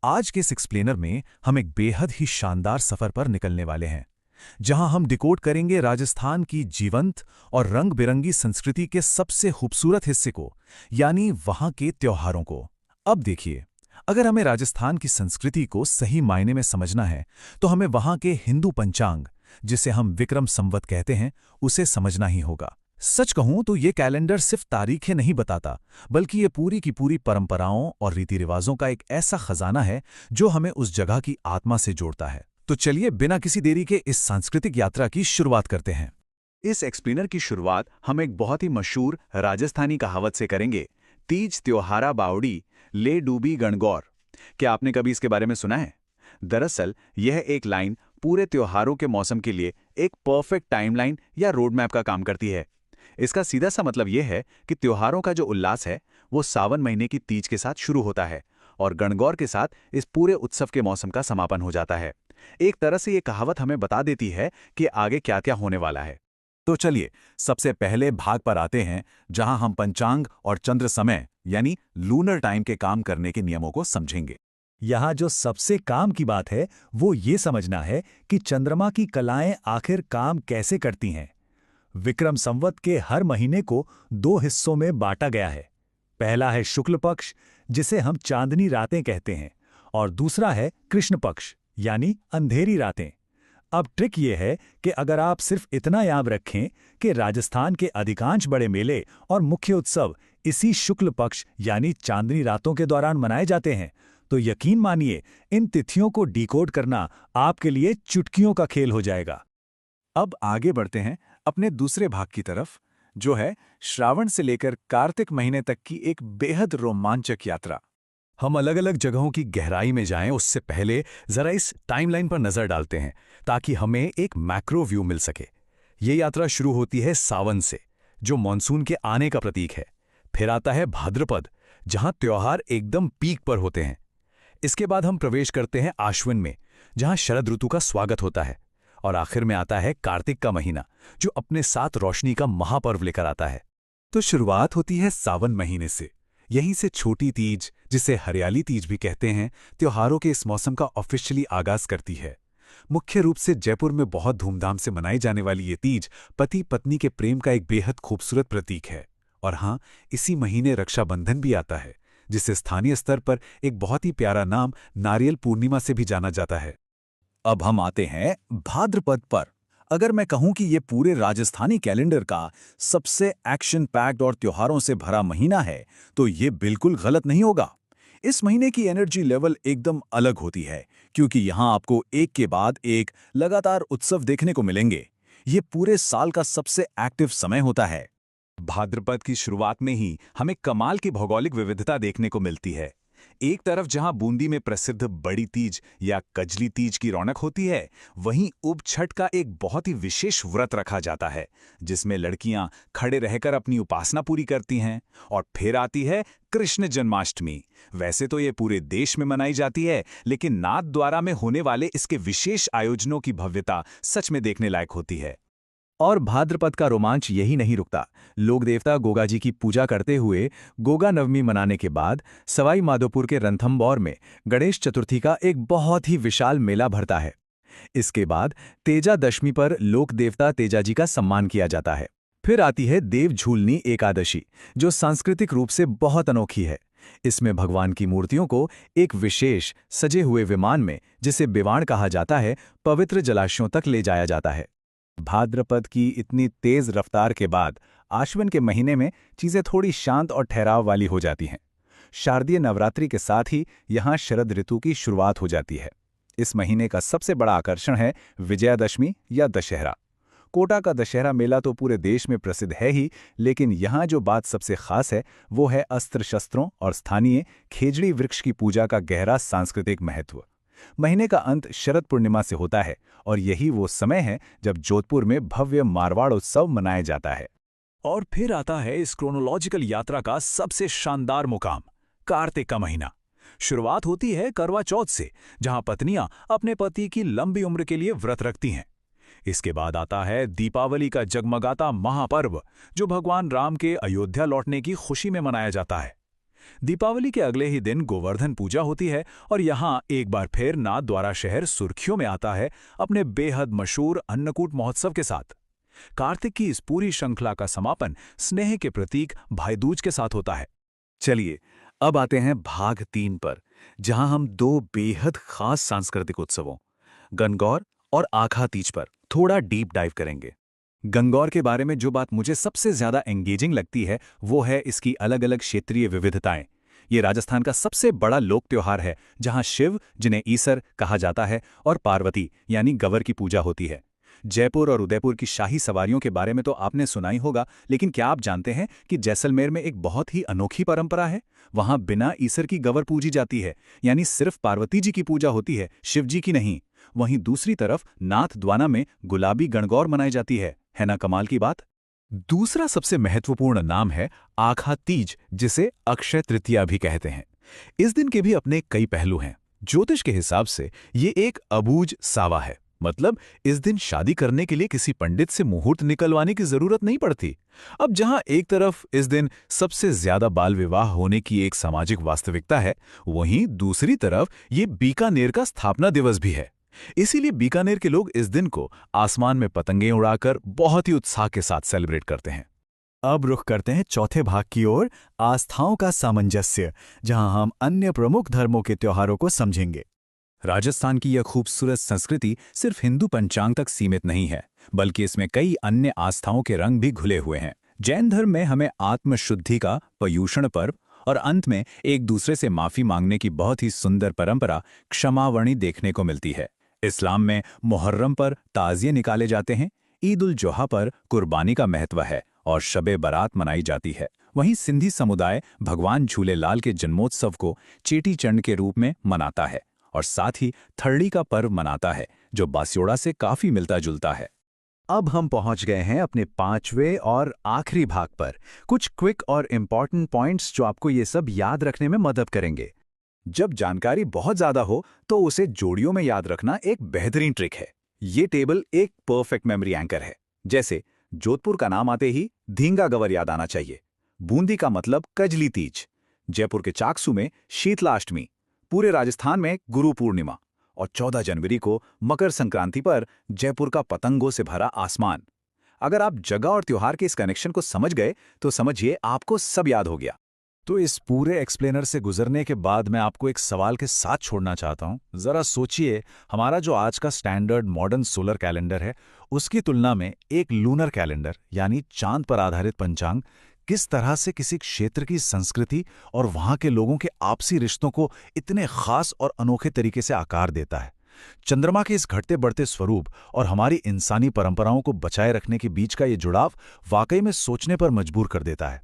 आज के इस एक्सप्लेनर में हम एक बेहद ही शानदार सफर पर निकलने वाले हैं, जहां हम डिकोड करेंगे राजस्थान की जीवंत और रंग-बिरंगी संस्कृति के सबसे खूबसूरत हिस्से को, यानी वहां के त्योहारों को। अब देखिए, अगर हमें राजस्थान की संस्कृति को सही मायने में समझना है, तो हमें वहां के हिंदू पंचांग, जिसे हम विक्रम संवत कहते हैं, उसे समझना ही होगा। सच कहूं तो ये कैलेंडर सिर्फ तारीखें नहीं बताता, बल्कि ये पूरी की पूरी परंपराओं और रीति रिवाजों का एक ऐसा खजाना है जो हमें उस जगह की आत्मा से जोड़ता है। तो चलिए बिना किसी देरी के इस सांस्कृतिक यात्रा की शुरुआत करते हैं। इस एक्सप्लेनर की शुरुआत हम एक बहुत ही मशहूर राजस्थानी कहावत से करेंगे, तीज त्योहारा बावड़ी ले डूबी गणगौर। क्या आपने कभी इसके बारे में सुना है? दरअसल यह एक लाइन पूरे त्योहारों के मौसम के लिए एक परफेक्ट टाइमलाइन या रोड मैप का काम करती है। इसका सीधा सा मतलब यह है कि त्योहारों का जो उल्लास है वो सावन महीने की तीज के साथ शुरू होता है और गणगौर के साथ इस पूरे उत्सव के मौसम का समापन हो जाता है। एक तरह से ये कहावत हमें बता देती है कि आगे क्या क्या होने वाला है। तो चलिए सबसे पहले भाग पर आते हैं, जहां हम पंचांग और चंद्र समय यानी लूनर टाइम के काम करने के नियमों को समझेंगे। यहाँ जो सबसे काम की बात है वो ये समझना है कि चंद्रमा की कलाएं आखिर काम कैसे करती हैं। विक्रम संवत के हर महीने को दो हिस्सों में बांटा गया है। पहला है शुक्ल पक्ष, जिसे हम चांदनी रातें कहते हैं, और दूसरा है कृष्ण पक्ष यानी अंधेरी रातें। अब ट्रिक ये है कि अगर आप सिर्फ इतना याद रखें कि राजस्थान के अधिकांश बड़े मेले और मुख्य उत्सव इसी शुक्ल पक्ष यानी चांदनी रातों के दौरान मनाए जाते हैं, तो यकीन मानिए इन तिथियों को डिकोड करना आपके लिए चुटकियों का खेल हो जाएगा। अब आगे बढ़ते हैं अपने दूसरे भाग की तरफ, जो है श्रावण से लेकर कार्तिक महीने तक की एक बेहद रोमांचक यात्रा। हम अलग अलग जगहों की गहराई में जाएं उससे पहले जरा इस टाइमलाइन पर नजर डालते हैं, ताकि हमें एक मैक्रो व्यू मिल सके। ये यात्रा शुरू होती है सावन से, जो मॉनसून के आने का प्रतीक है। फिर आता है भाद्रपद, जहां त्योहार एकदम पीक पर होते हैं। इसके बाद हम प्रवेश करते हैं आश्विन में, जहां शरद ऋतु का स्वागत होता है। और आखिर में आता है कार्तिक का महीना, जो अपने साथ रोशनी का महापर्व लेकर आता है। तो शुरुआत होती है सावन महीने से। यहीं से छोटी तीज, जिसे हरियाली तीज भी कहते हैं, त्योहारों के इस मौसम का ऑफिशियली आगाज करती है। मुख्य रूप से जयपुर में बहुत धूमधाम से मनाई जाने वाली ये तीज पति पत्नी के प्रेम का एक बेहद खूबसूरत प्रतीक है। और हाँ, इसी महीने रक्षाबंधन भी आता है, जिसे स्थानीय स्तर पर एक बहुत ही प्यारा नाम नारियल पूर्णिमा से भी जाना जाता है। अब हम आते हैं भाद्रपद पर। अगर मैं कहूं कि ये पूरे राजस्थानी कैलेंडर का सबसे एक्शन पैक्ड और त्योहारों से भरा महीना है, तो ये बिल्कुल गलत नहीं होगा। इस महीने की एनर्जी लेवल एकदम अलग होती है, क्योंकि यहां आपको एक के बाद एक लगातार उत्सव देखने को मिलेंगे। ये पूरे साल का सबसे एक्टिव समय होता है। भाद्रपद की शुरुआत में ही हमें कमाल की भौगोलिक विविधता देखने को मिलती है। एक तरफ जहां बूंदी में प्रसिद्ध बड़ी तीज या कजली तीज की रौनक होती है, वहीं उप छठ का एक बहुत ही विशेष व्रत रखा जाता है, जिसमें लड़कियां खड़े रहकर अपनी उपासना पूरी करती हैं। और फिर आती है कृष्ण जन्माष्टमी। वैसे तो ये पूरे देश में मनाई जाती है, लेकिन नाथद्वारा में होने वाले इसके विशेष आयोजनों की भव्यता सच में देखने लायक होती है। और भाद्रपद का रोमांच यही नहीं रुकता। लोक देवता गोगा जी की पूजा करते हुए गोगा नवमी मनाने के बाद सवाई माधोपुर के रणथंभौर में गणेश चतुर्थी का एक बहुत ही विशाल मेला भरता है। इसके बाद तेजा दशमी पर लोक देवता तेजा जी का सम्मान किया जाता है। फिर आती है देव झूलनी एकादशी, जो सांस्कृतिक रूप से बहुत अनोखी है। इसमें भगवान की मूर्तियों को एक विशेष सजे हुए विमान में, जिसे बिवाण कहा जाता है, पवित्र जलाशयों तक ले जाया जाता है। भाद्रपद की इतनी तेज रफ्तार के बाद आश्विन के महीने में चीजें थोड़ी शांत और ठहराव वाली हो जाती हैं। शारदीय नवरात्रि के साथ ही यहां शरद ऋतु की शुरुआत हो जाती है। इस महीने का सबसे बड़ा आकर्षण है विजयादशमी या दशहरा। कोटा का दशहरा मेला तो पूरे देश में प्रसिद्ध है ही, लेकिन यहां जो बात सबसे खास है वो है अस्त्र शस्त्रों और स्थानीय खेजड़ी वृक्ष की पूजा का गहरा सांस्कृतिक महत्व। महीने का अंत शरद पूर्णिमा से होता है, और यही वो समय है जब जोधपुर में भव्य मारवाड़ उत्सव मनाया जाता है। और फिर आता है इस क्रोनोलॉजिकल यात्रा का सबसे शानदार मुकाम, कार्तिक का महीना। शुरुआत होती है करवा चौथ से, जहां पत्नियां अपने पति की लंबी उम्र के लिए व्रत रखती हैं। इसके बाद आता है दीपावली का जगमगाता महापर्व, जो भगवान राम के अयोध्या लौटने की खुशी में मनाया जाता है। दीपावली के अगले ही दिन गोवर्धन पूजा होती है और यहाँ एक बार फिर नाथद्वारा शहर सुर्खियों में आता है अपने बेहद मशहूर अन्नकूट महोत्सव के साथ। कार्तिक की इस पूरी श्रृंखला का समापन स्नेह के प्रतीक भाई दूज के साथ होता है। चलिए, अब आते हैं भाग 3 पर, जहां हम 2 बेहद खास सांस्कृतिक उत्सवों गणगौर और आखा तीज पर थोड़ा डीप डाइव करेंगे। गणगौर के बारे में जो बात मुझे सबसे ज्यादा एंगेजिंग लगती है वो है इसकी अलग अलग क्षेत्रीय विविधताएं। ये राजस्थान का सबसे बड़ा लोक त्योहार है जहां शिव, जिन्हें ईसर कहा जाता है, और पार्वती यानी गवर की पूजा होती है। जयपुर और उदयपुर की शाही सवारियों के बारे में तो आपने सुना ही होगा, लेकिन क्या आप जानते हैं कि जैसलमेर में एक बहुत ही अनोखी परंपरा है? वहां बिना ईसर की गवर पूजी जाती है, यानी सिर्फ पार्वती जी की पूजा होती है, शिव जी की नहीं। वहीं दूसरी तरफ नाथद्वारा में गुलाबी गणगौर मनाई जाती है ना कमाल की बात? दूसरा सबसे महत्वपूर्ण नाम है आखा तीज, जिसे अक्षय तृतीया भी कहते हैं। इस दिन के भी अपने कई पहलू हैं। ज्योतिष के हिसाब से ये एक अबूझ सावा है, मतलब इस दिन शादी करने के लिए किसी पंडित से मुहूर्त निकलवाने की जरूरत नहीं पड़ती। अब जहां एक तरफ इस दिन सबसे ज्यादा बाल विवाह होने की एक सामाजिक वास्तविकता है, वहीं दूसरी तरफ ये बीकानेर का स्थापना दिवस भी है। इसीलिए बीकानेर के लोग इस दिन को आसमान में पतंगें उड़ाकर बहुत ही उत्साह के साथ सेलिब्रेट करते हैं। अब रुख करते हैं चौथे भाग की ओर, आस्थाओं का सामंजस्य, जहां हम अन्य प्रमुख धर्मों के त्योहारों को समझेंगे। राजस्थान की यह खूबसूरत संस्कृति सिर्फ हिंदू पंचांग तक सीमित नहीं है, बल्कि इसमें कई अन्य आस्थाओं के रंग भी घुले हुए हैं। जैन धर्म में हमें आत्मशुद्धि का पर्युषण पर्व और अंत में एक दूसरे से माफी मांगने की बहुत ही सुंदर परंपरा क्षमावणी देखने को मिलती है। इस्लाम में मुहर्रम पर ताज़िये निकाले जाते हैं, ईद उल जोहा पर कुर्बानी का महत्व है और शबे बारात मनाई जाती है। वहीं सिंधी समुदाय भगवान झूलेलाल के जन्मोत्सव को चेटी चंड के रूप में मनाता है और साथ ही थर्डी का पर्व मनाता है, जो बास्योड़ा से काफी मिलता जुलता है। अब हम पहुंच गए हैं अपने 5वें और आखिरी भाग पर, कुछ क्विक और इम्पॉर्टेंट पॉइंट्स जो आपको ये सब याद रखने में मदद करेंगे। जब जानकारी बहुत ज्यादा हो तो उसे जोड़ियों में याद रखना एक बेहतरीन ट्रिक है। ये टेबल एक परफेक्ट मेमोरी एंकर है। जैसे जोधपुर का नाम आते ही धींगा गवर याद आना चाहिए, बूंदी का मतलब कजली तीज, जयपुर के चाकसू में शीतलाष्टमी, पूरे राजस्थान में गुरु पूर्णिमा, और 14 जनवरी को मकर संक्रांति पर जयपुर का पतंगों से भरा आसमान। अगर आप जगह और त्योहार के इस कनेक्शन को समझ गए तो समझिए आपको सब याद हो गया। तो इस पूरे एक्सप्लेनर से गुजरने के बाद मैं आपको एक सवाल के साथ छोड़ना चाहता हूं। जरा सोचिए, हमारा जो आज का स्टैंडर्ड मॉडर्न सोलर कैलेंडर है, उसकी तुलना में एक लूनर कैलेंडर यानी चांद पर आधारित पंचांग किस तरह से किसी क्षेत्र की संस्कृति और वहां के लोगों के आपसी रिश्तों को इतने खास और अनोखे तरीके से आकार देता है। चंद्रमा के इस घटते बढ़ते स्वरूप और हमारी इंसानी परंपराओं को बचाए रखने के बीच का ये जुड़ाव वाकई में सोचने पर मजबूर कर देता है।